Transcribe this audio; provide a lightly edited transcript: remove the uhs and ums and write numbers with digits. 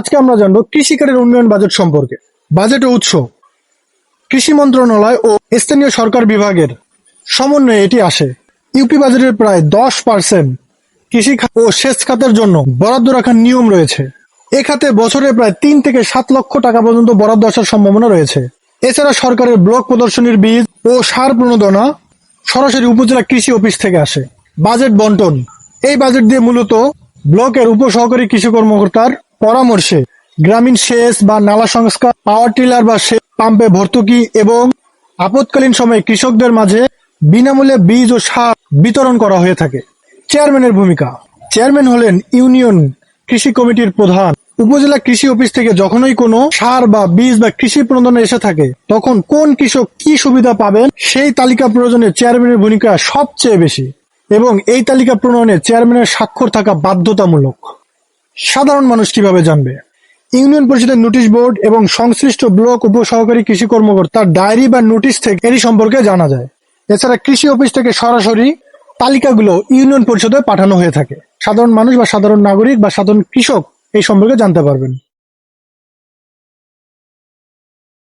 আজকে আমরা জানবো কৃষিকাজের উন্নয়ন বাজেট সম্পর্কে। বাজেট ও উৎস: কৃষি মন্ত্রণালয় ও স্থানীয় সরকার বিভাগের সমন্বয়ে এটি আসে। ইউপি বাজেটের প্রায় 10% কৃষি ও সেচ খাতের জন্য বরাদ্দ রাখার নিয়ম রয়েছে। এ খাতে বছরে প্রায় 3 থেকে 7 লক্ষ টাকা পর্যন্ত বরাদ্দ আসার সম্ভাবনা রয়েছে। এছাড়া সরকারের ব্লক প্রদর্শনীর বীজ ও সার প্রণোদনা সরাসরি উপজেলা কৃষি অফিস থেকে আসে। বাজেট বন্টন: এই বাজেট দিয়ে মূলত ব্লকের উপসহকারী কৃষি কর্মকর্তার পরামর্শে গ্রামীণ সেচ বা নালা সংস্কার, পাওয়ার টিলার বা সেচ পাম্পে ভর্তুকি এবং আপৎকালীন সময়ে কৃষকদের মাঝে বিনামূল্যে বীজ ও সার বিতরণ করা হয়ে থাকে। চেয়ারম্যানের ভূমিকা: চেয়ারম্যান হলেন ইউনিয়ন কৃষি কমিটির প্রধান। উপজেলা কৃষি অফিস থেকে যখনই কোনো সার বা বীজ বা কৃষি প্রণোদনা এসে থাকে, তখন কোন কৃষক কি সুবিধা পাবেন সেই তালিকা প্রয়োজনে চেয়ারম্যানের ভূমিকা সবচেয়ে বেশি এবং এই তালিকা প্রণয়নে চেয়ারম্যানের স্বাক্ষর থাকা বাধ্যতামূলক। সাধারণ মানুষ কিভাবে জানবে? ইউনিয়ন পরিষদের নোটিশ বোর্ড এবং সংশ্লিষ্ট ব্লক উপসহকারী কৃষি কর্মকর্তার ডায়েরি বা নোটিশ থেকে এরই সম্পর্কে জানা যায়। এছাড়া কৃষি অফিস থেকে সরাসরি তালিকাগুলো ইউনিয়ন পরিষদে পাঠানো হয়ে থাকে। সাধারণ মানুষ বা সাধারণ নাগরিক বা সাধারণ কৃষক এই সম্পর্কে জানতে পারবেন।